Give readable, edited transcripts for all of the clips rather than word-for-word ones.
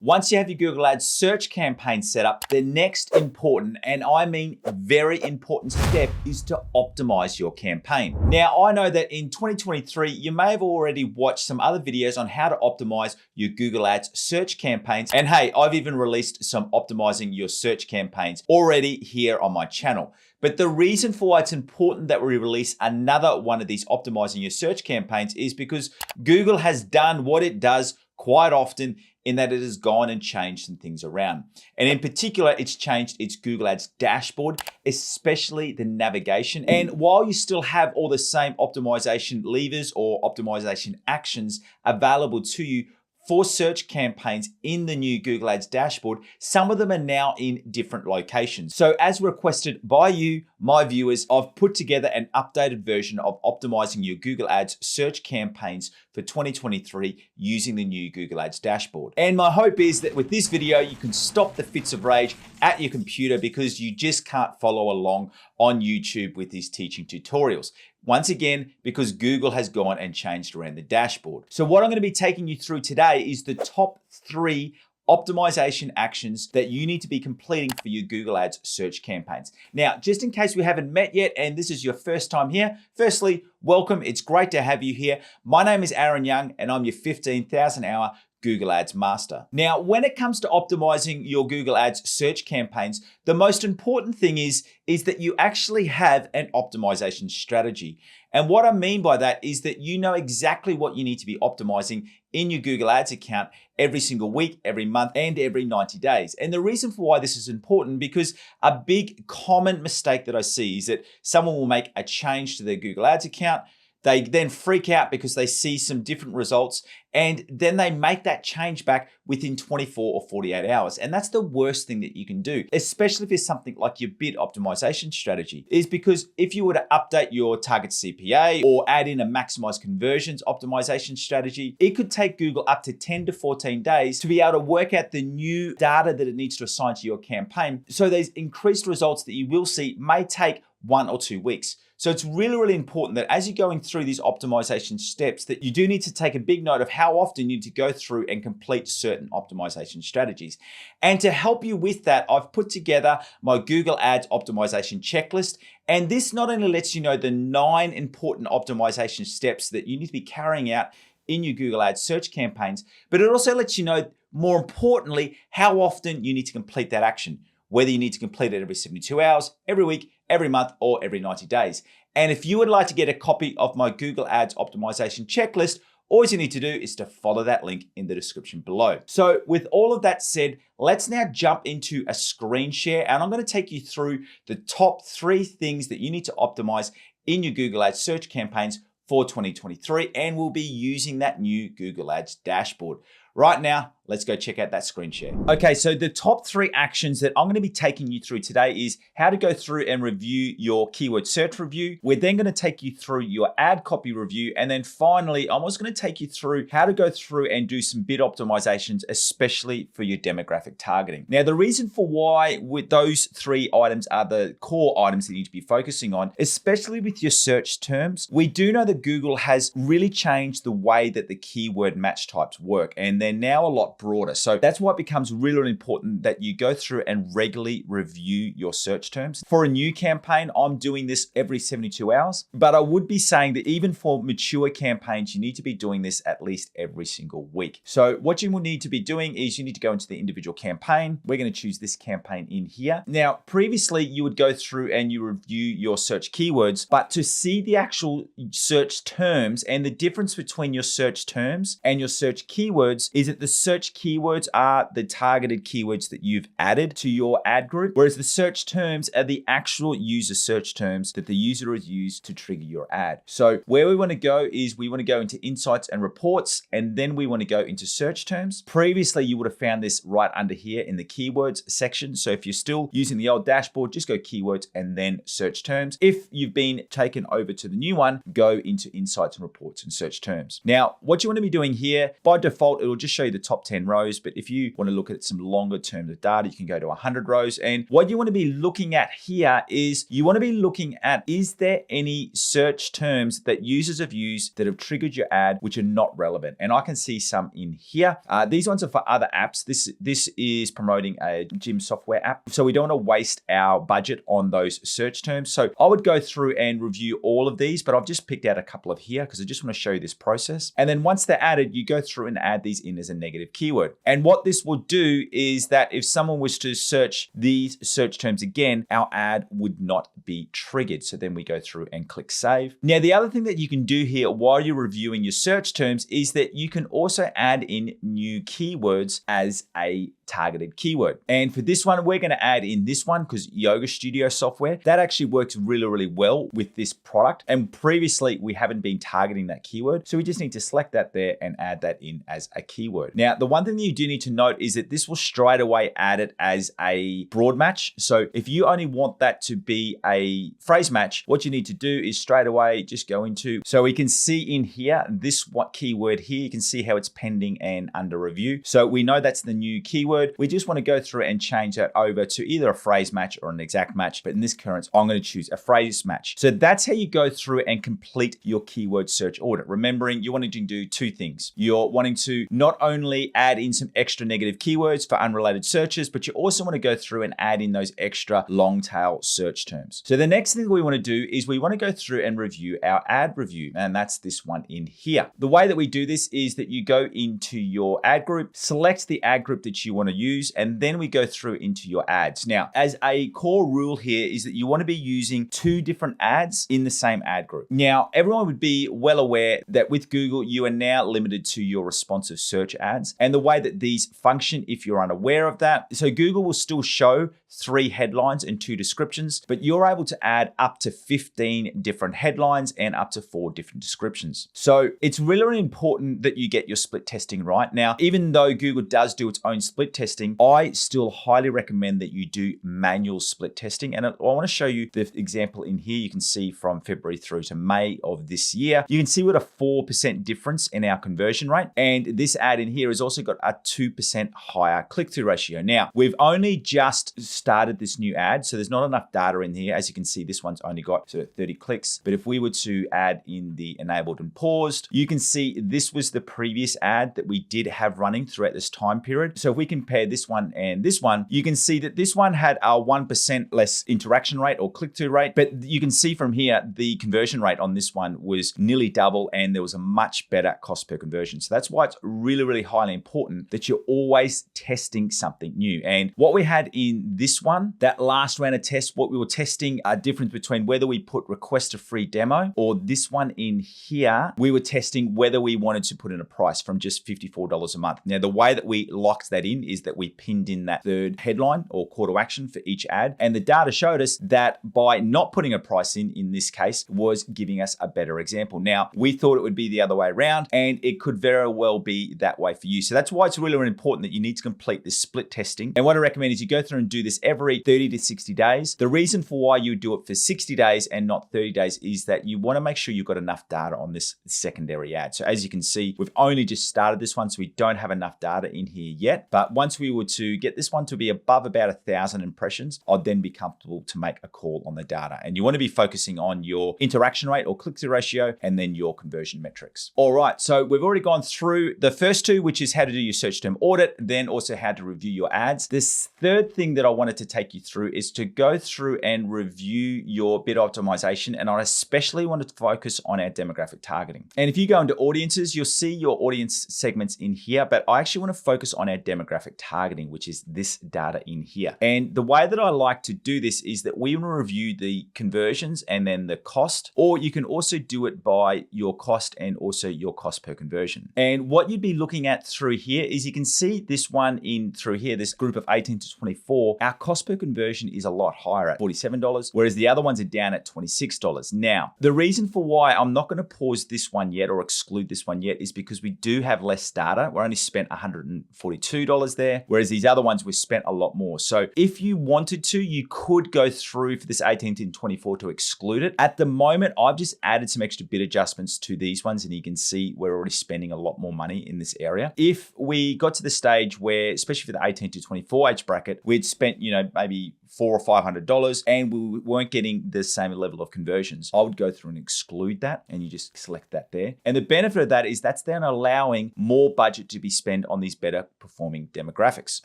Once you have your Google Ads search campaign set up, the next important, and I mean very important step is to optimize your campaign. Now, I know that in 2023, you may have already watched some other videos on how to optimize your Google Ads search campaigns. And hey, I've even released some optimizing your search campaigns already here on my channel. But the reason for why it's important that we release another one of these optimizing your search campaigns is because Google has done what it does quite often in that it has gone and changed some things around. And in particular, it's changed its Google Ads dashboard, especially the navigation. And while you still have all the same optimization levers or optimization actions available to you for search campaigns in the new Google Ads dashboard, some of them are now in different locations. So as requested by you, my viewers, I've put together an updated version of optimizing your Google Ads search campaigns for 2023 using the new Google Ads dashboard. And my hope is that with this video, you can stop the fits of rage at your computer because you just can't follow along on YouTube with these teaching tutorials. Once again, because Google has gone and changed around the dashboard. So what I'm going to be taking you through today is the top 3 optimization actions that you need to be completing for your Google Ads search campaigns. Now, just in case we haven't met yet and this is your first time here, firstly, welcome. It's great to have you here. My name is Aaron Young and I'm your 15,000 hour Google Ads master. Now, when it comes to optimizing your Google Ads search campaigns, the most important thing is that you actually have an optimization strategy. And what I mean by that is that you know exactly what you need to be optimizing in your Google Ads account every single week, every month, and every 90 days. And the reason for why this is important, because a big common mistake that I see is that someone will make a change to their Google Ads account. They then freak out because they see some different results and then they make that change back within 24 or 48 hours. And that's the worst thing that you can do, especially if it's something like your bid optimization strategy, is because if you were to update your target CPA or add in a maximize conversions optimization strategy, it could take Google up to 10 to 14 days to be able to work out the new data that it needs to assign to your campaign. So these increased results that you will see may take 1 or 2 weeks. So it's really, really important that as you're going through these optimization steps, that you do need to take a big note of how often you need to go through and complete certain optimization strategies. And to help you with that, I've put together my Google Ads optimization checklist. And this not only lets you know the 9 important optimization steps that you need to be carrying out in your Google Ads search campaigns, but it also lets you know, more importantly, how often you need to complete that action, whether you need to complete it every 72 hours, every week, every month, or every 90 days. And if you would like to get a copy of my Google Ads optimization checklist, all you need to do is to follow that link in the description below. So with all of that said, let's now jump into a screen share and I'm going to take you through the top 3 things that you need to optimize in your Google Ads search campaigns for 2023, and we'll be using that new Google Ads dashboard. Right now, let's go check out that screen share. Okay, so the top 3 actions that I'm going to be taking you through today is how to go through and review your keyword search review. We're then going to take you through your ad copy review. And then finally, I'm also going to take you through how to go through and do some bid optimizations, especially for your demographic targeting. Now, the reason for why with those 3 items are the core items that you need to be focusing on, especially with your search terms, we do know that Google has really changed the way that the keyword match types work. And they're now a lot broader. So that's why it becomes really, really important that you go through and regularly review your search terms. For a new campaign, I'm doing this every 72 hours, but I would be saying that even for mature campaigns, you need to be doing this at least every single week. So what you will need to be doing is you need to go into the individual campaign. We're going to choose this campaign in here. Now, previously you would go through and you review your search keywords, but to see the actual search terms and the difference between your search terms and your search keywords is that the search keywords are the targeted keywords that you've added to your ad group, whereas the search terms are the actual user search terms that the user has used to trigger your ad. So where we want to go is we want to go into insights and reports, and then we want to go into search terms. Previously, you would have found this right under here in the keywords section. So if you're still using the old dashboard, just go keywords and then search terms. If you've been taken over to the new one, go into insights and reports and search terms. Now, what you want to be doing here, by default, it will just show you the top 10 10 rows. But if you want to look at some longer term of data, you can go to 100 rows. And what you want to be looking at here is you want to be looking at, is there any search terms that users have used that have triggered your ad which are not relevant? And I can see some in here. These ones are for other apps. This is promoting a gym software app. So we don't want to waste our budget on those search terms. So I would go through and review all of these, but I've just picked out a couple of here because I just want to show you this process. And then once they're added, you go through and add these in as a negative keyword. And what this will do is that if someone was to search these search terms again, our ad would not be triggered. So then we go through and click save. Now, the other thing that you can do here while you're reviewing your search terms is that you can also add in new keywords as a targeted keyword. And for this one, we're going to add in this one because Yoga Studio software, that actually works really, really well with this product. And previously we haven't been targeting that keyword. So we just need to select that there and add that in as a keyword. Now, the one thing that you do need to note is that this will straight away add it as a broad match. So if you only want that to be a phrase match, what you need to do is straight away just go into, so we can see in here, this what keyword here, you can see how it's pending and under review. So we know that's the new keyword. We just want to go through and change that over to either a phrase match or an exact match. But in this current, I'm going to choose a phrase match. So that's how you go through and complete your keyword search audit. Remembering you're wanting to do two things. You're wanting to not only add in some extra negative keywords for unrelated searches, but you also want to go through and add in those extra long tail search terms. So the next thing we want to do is we want to go through and review our ad review. And that's this one in here. The way that we do this is that you go into your ad group, select the ad group that you want to use, and then we go through into your ads. Now, as a core rule here is that you want to be using two different ads in the same ad group. Now, everyone would be well aware that with Google, you are now limited to your responsive search ads and the way that these function if you're unaware of that. So Google will still show 3 headlines and 2 descriptions, but you're able to add up to 15 different headlines and up to 4 different descriptions. So it's really important that you get your split testing right. Now, even though Google does do its own split testing, I still highly recommend that you do manual split testing. And I want to show you the example in here. You can see from February through to May of this year, you can see what a 4% difference in our conversion rate. And this ad in here has also got a 2% higher click-through ratio. Now, we've only just started this new ad, so there's not enough data in here. As you can see, this one's only got sort of 30 clicks. But if we were to add in the enabled and paused, you can see this was the previous ad that we did have running throughout this time period. So if we compare this one and this one, you can see that this one had a 1% less interaction rate or click-through rate. But you can see from here, the conversion rate on this one was nearly double and there was a much better cost per conversion. So that's why it's really, really highly important that you're always testing something new. And what we had in this one, that last round of tests, what we were testing a difference between whether we put request a free demo, or this one in here, we were testing whether we wanted to put in a price from just $54 a month. Now, the way that we locked that in is that we pinned in that third headline or call to action for each ad. And the data showed us that by not putting a price in this case, was giving us a better example. Now, we thought it would be the other way around, and it could very well be that way for you. So that's why it's really, really important that you need to complete this split testing. And what I recommend is you go through and do this every 30 to 60 days. The reason for why you do it for 60 days and not 30 days is that you want to make sure you've got enough data on this secondary ad. So as you can see, we've only just started this one, so we don't have enough data in here yet. But once we were to get this one to be above about 1,000 impressions, I'd then be comfortable to make a call on the data. And you want to be focusing on your interaction rate or click-through ratio and then your conversion metrics. All right, so we've already gone through the first two, which is how to do your search term audit, then also how to review your ads. This third thing that I wanted to take you through is to go through and review your bid optimization. And I especially wanted to focus on our demographic targeting. And if you go into audiences, you'll see your audience segments in here, but I actually want to focus on our demographic targeting, which is this data in here. And the way that I like to do this is that we want to review the conversions and then the cost, or you can also do it by your cost and also your cost per conversion. And what you'd be looking at through here is you can see this one in through here, this group of 18 to 24, our cost per conversion is a lot higher at $47, whereas the other ones are down at $26. Now, the reason for why I'm not going to pause this one yet or exclude this one yet is because we do have less data. We're only spent $142 there, whereas these other ones we spent a lot more. So if you wanted to, you could go through for this 18 to 24 to exclude it. At the moment, I've just added some extra bid adjustments to these ones, and you can see we're already spending a lot more money in this area. If we got to the stage where, especially for the 18 to 24 age bracket, we'd spent, maybe $400 or $500 and we weren't getting the same level of conversions, I would go through and exclude that, and you just select that there. And the benefit of that is that's then allowing more budget to be spent on these better performing demographics.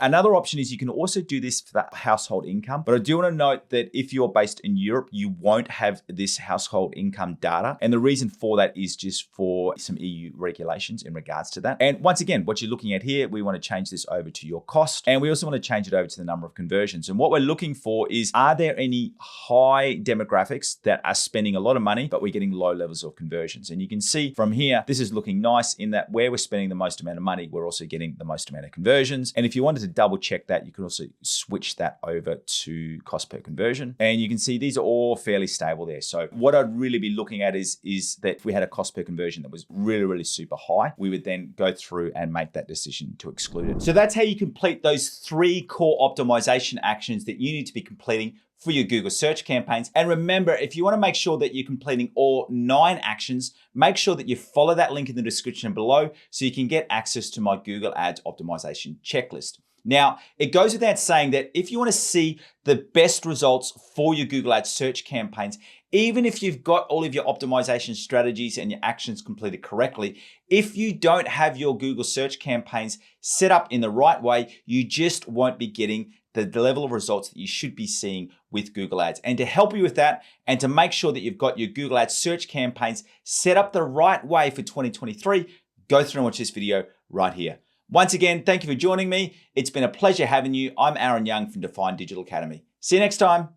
Another option is you can also do this for that household income, but I do want to note that if you're based in Europe, you won't have this household income data. And the reason for that is just for some EU regulations in regards to that. And once again, what you're looking at here, we want to change this over to your cost, and we also want to change it over to the number of conversions. And what we're looking for is, are there any high demographics that are spending a lot of money, but we're getting low levels of conversions? And you can see from here, this is looking nice in that where we're spending the most amount of money, we're also getting the most amount of conversions. And if you wanted to double check that, you can also switch that over to cost per conversion. And you can see these are all fairly stable there. So what I'd really be looking at is that if we had a cost per conversion that was really, really super high, we would then go through and make that decision to exclude it. So that's how you complete those 3 core optimization actions that you need to be completing for your Google search campaigns. And remember, if you want to make sure that you're completing all 9 actions, make sure that you follow that link in the description below so you can get access to my Google Ads optimization checklist. Now, it goes without saying that if you want to see the best results for your Google Ads search campaigns, even if you've got all of your optimization strategies and your actions completed correctly, if you don't have your Google search campaigns set up in the right way, you just won't be getting the level of results that you should be seeing with Google Ads. And to help you with that, and to make sure that you've got your Google Ads search campaigns set up the right way for 2023, go through and watch this video right here. Once again, thank you for joining me. It's been a pleasure having you. I'm Aaron Young from Define Digital Academy. See you next time.